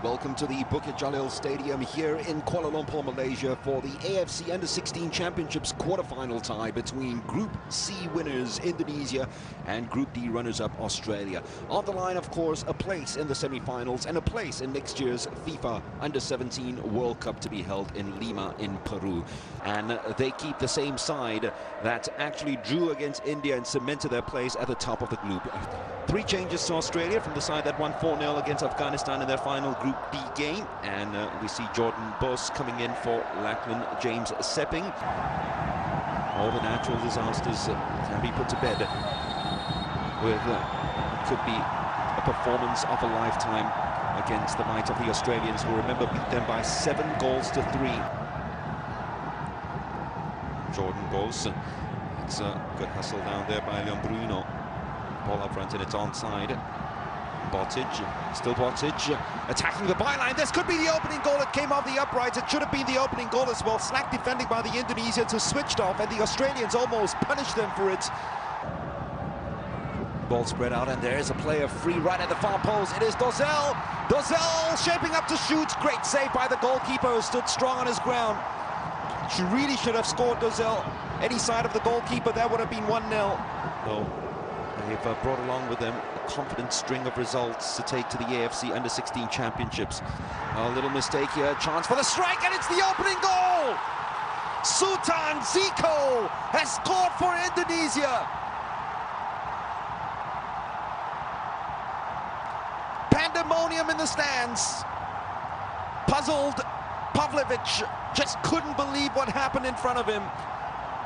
Welcome to the Bukit Jalil Stadium here in Kuala Lumpur, Malaysia for the AFC Under-16 Championships quarterfinal tie between Group C winners Indonesia and Group D runners-up Australia. On the line, of course, a place in the semi-finals and a place in next year's FIFA Under-17 World Cup to be held in Lima in Peru. And they keep the same side that actually drew against India and cemented their place at the top of the group. 3 changes to Australia from the side that won 4-0 against Afghanistan in their final Group D game. And we see Jordan Bos coming in for Lachlan James Sepping. All the natural disasters can be put to bed with could be a performance of a lifetime against the might of the Australians, who, remember, beat them by 7 goals to 3. Jordan Bos, it's a good hustle down there by Leon Bruno. Ball up front and it's onside. Botic, still Botic, attacking the byline. This could be the opening goal. It came off the uprights. It should have been the opening goal as well. Slack defending by the Indonesians, who switched off, and the Australians almost punished them for it. Ball spread out, and there is a player free right at the far post. It is Dozel. Dozel shaping up to shoot. Great save by the goalkeeper, who stood strong on his ground. She really should have scored, Dozel. Any side of the goalkeeper, that would have been 1-0. No. They've brought along with them a confident string of results to take to the AFC Under-16 Championships. A little mistake here, chance for the strike, and it's the opening goal! Sutan Zico has scored for Indonesia. Pandemonium in the stands. Puzzled Pavlovic just couldn't believe what happened in front of him.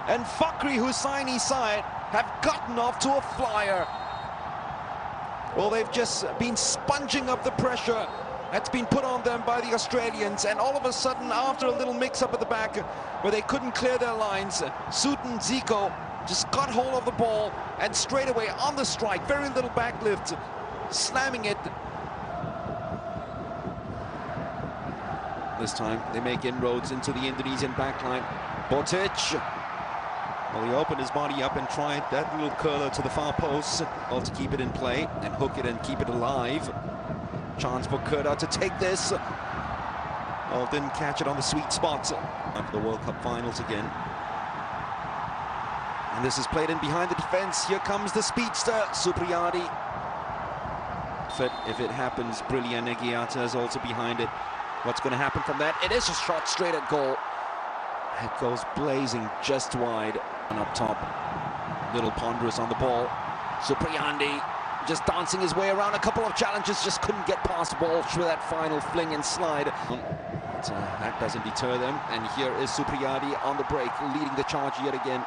And Fakhri Hussaini's side have gotten off to a flyer. Well, they've just been sponging up the pressure that's been put on them by the Australians, and all of a sudden, after a little mix-up at the back where they couldn't clear their lines, Sutan Zico just got hold of the ball and straight away on the strike, very little backlift, slamming it. This time they make inroads into the Indonesian backline. Botic. Well, he opened his body up and tried that little curler to the far post, all to keep it in play and hook it and keep it alive. Chance for Kurda to take this. Well, didn't catch it on the sweet spot. After the World Cup finals again. And this is played in behind the defense. Here comes the speedster, Supriyadi. If it happens, Brilliant Negiata is also behind it. What's going to happen from that? It is a shot straight at goal. It goes blazing just wide. And up top, little ponderous on the ball. Supriyadi just dancing his way around a couple of challenges, just couldn't get past Walsh with that final fling and slide. But that doesn't deter them. And here is Supriyadi on the break, leading the charge yet again.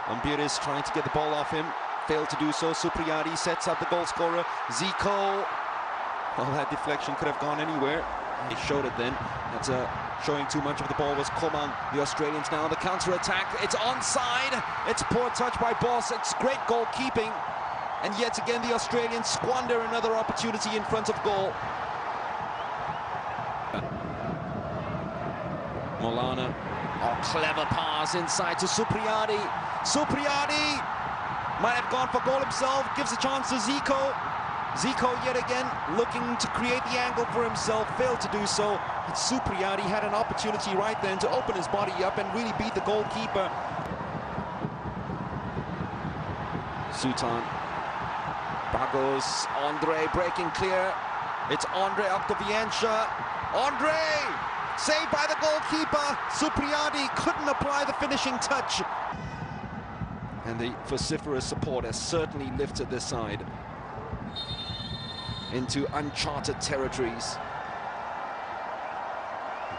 Ambiris trying to get the ball off him, failed to do so. Supriyadi sets up the goal scorer, Zico. Well, that deflection could have gone anywhere. They showed it then. That's showing too much of the ball was Komang. The Australians now on the counter-attack. It's onside. It's poor touch by Boss. It's great goalkeeping. And yet again, the Australians squander another opportunity in front of goal. Molana. Oh, clever pass inside to Supriyadi. Supriyadi might have gone for goal himself. Gives a chance to Zico. Zico yet again looking to create the angle for himself, failed to do so. And Supriyadi had an opportunity right then to open his body up and really beat the goalkeeper. Sutan. Bagos, Andre breaking clear. It's Andre Octaviancha. Andre! Saved by the goalkeeper. Supriyadi couldn't apply the finishing touch. And the vociferous support has certainly lifted this side into uncharted territories.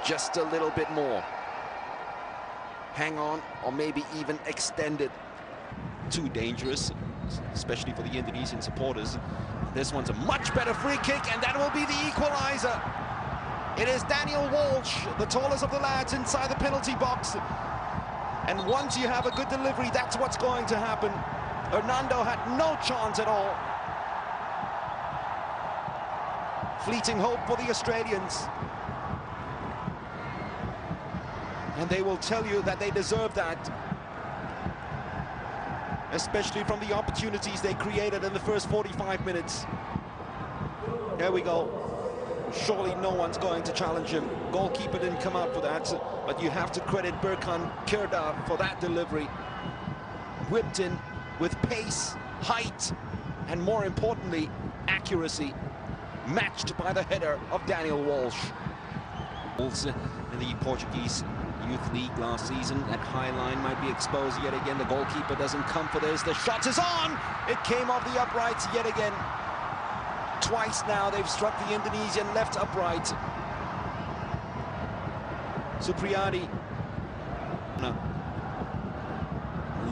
Just a little bit more. Hang on, or maybe even extend it. Too dangerous, especially for the Indonesian supporters. This one's a much better free kick, and that will be the equalizer. It is Daniel Walsh, the tallest of the lads, inside the penalty box. And once you have a good delivery, that's what's going to happen. Hernando had no chance at all. Fleeting hope for the Australians. And they will tell you that they deserve that. Especially from the opportunities they created in the first 45 minutes. There we go. Surely no one's going to challenge him. Goalkeeper didn't come out for that, but you have to credit Berkan Kerda for that delivery. Whipped in with pace, height, and more importantly, accuracy, matched by the header of Daniel Walsh. Also in the Portuguese Youth League last season, that high line might be exposed yet again. The goalkeeper doesn't come for this. The shot is on! It came off the uprights yet again. Twice now they've struck the Indonesian left upright. Supriyadi. No.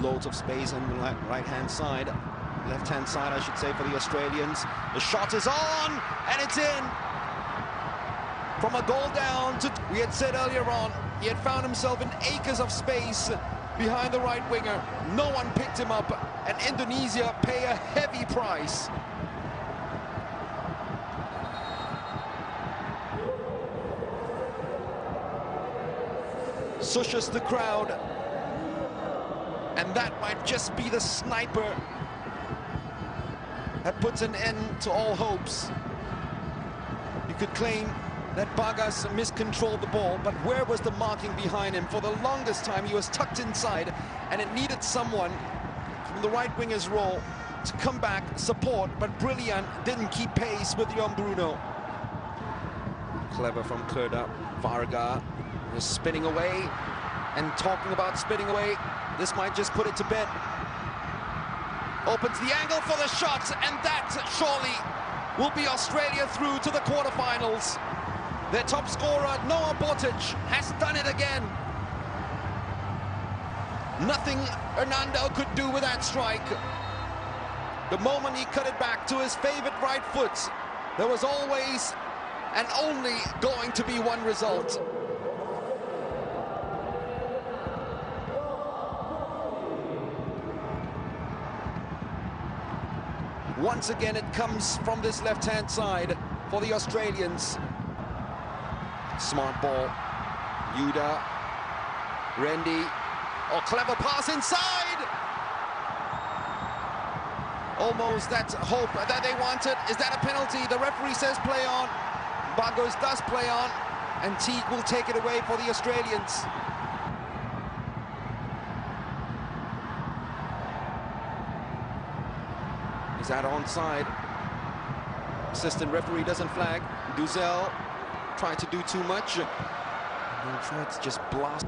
Loads of space on the right-hand side. Left-hand side, I should say, for the Australians. The shot is on, and it's in. From a goal down to... We had said earlier on, he had found himself in acres of space behind the right winger. No one picked him up, and Indonesia pay a heavy price. Sushes the crowd, and that might just be the sniper that puts an end to all hopes. You could claim that Bagas miscontrolled the ball, but where was the marking behind him? For the longest time he was tucked inside, and it needed someone from the right winger's role to come back, support, but Brilliant didn't keep pace with Jon Bruno. Clever from Kerda. Varga was spinning away, and talking about spinning away, this might just put it to bed. Opens the angle for the shot, and that surely will be Australia through to the quarterfinals. Their top scorer, Noah Botic, has done it again. Nothing Hernando could do with that strike. The moment he cut it back to his favorite right foot, there was always and only going to be one result. Once again, it comes from this left-hand side for the Australians. Smart ball. Yuda. Randy. Oh, clever pass inside! Almost that hope that they wanted. Is that a penalty? The referee says play on. Bagus does play on. And Teague will take it away for the Australians. Is that onside? Assistant referee doesn't flag. Duzel tried to do too much. And tried to just blast.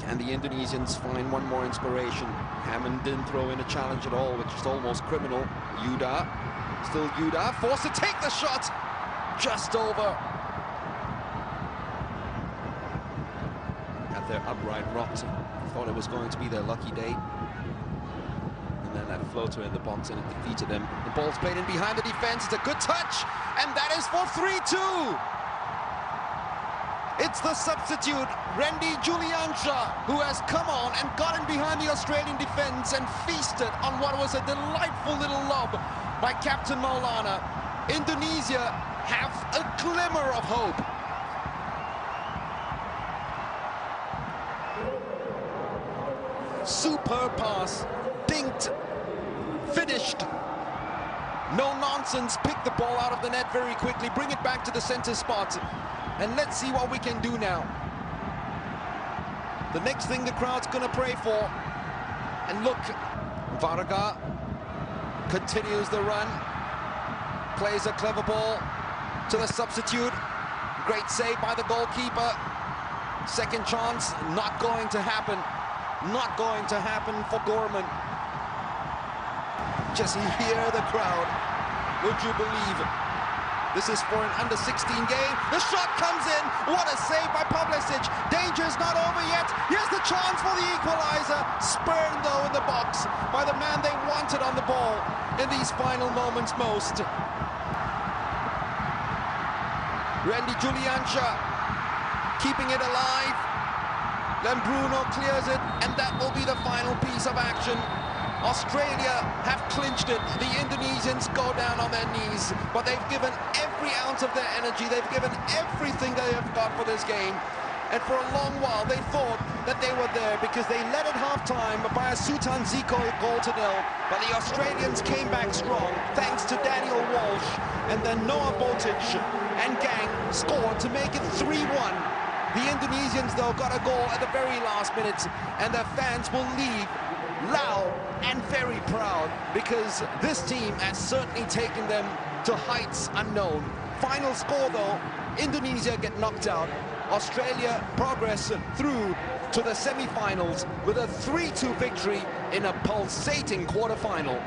And the Indonesians find one more inspiration. Hammond didn't throw in a challenge at all, which is almost criminal. Yuda, still Yuda, forced to take the shot. Just over. At their upright rocked. Thought it was going to be their lucky day. And then that floater in the box, and it defeated them. The ball's played in behind the defense. It's a good touch, and that is for 3-2. It's the substitute, Randy Juliansha, who has come on and gotten behind the Australian defense and feasted on what was a delightful little lob by Captain Maulana. Indonesia have a glimmer of hope. Superb pass, dinked, finished. No nonsense, pick the ball out of the net very quickly, bring it back to the center spot. And let's see what we can do now. The next thing the crowd's gonna pray for. And look, Varga continues the run. Plays a clever ball to the substitute. Great save by the goalkeeper. Second chance, not going to happen. Not going to happen for Gorman. Just hear the crowd. Would you believe it? This is for an under-16 game. The shot comes in. What a save by Pavlicic. Danger's not over yet. Here's the chance for the equalizer. Spurned, though, in the box by the man they wanted on the ball in these final moments most. Randy Juliansha keeping it alive. Then Bruno clears it, and that will be the final piece of action. Australia have clinched it. The Indonesians go down on their knees, but they've given every ounce of their energy. They've given everything they have got for this game. And for a long while, they thought that they were there because they led at half-time by a Sutan Zico goal to nil. But the Australians came back strong, thanks to Daniel Walsh. And then Noah Botic and gang scored to make it 3-1. The Indonesians, though, got a goal at the very last minute, and their fans will leave loud and very proud because this team has certainly taken them to heights unknown. Final score, though, Indonesia get knocked out. Australia progress through to the semi-finals with a 3-2 victory in a pulsating quarter-final.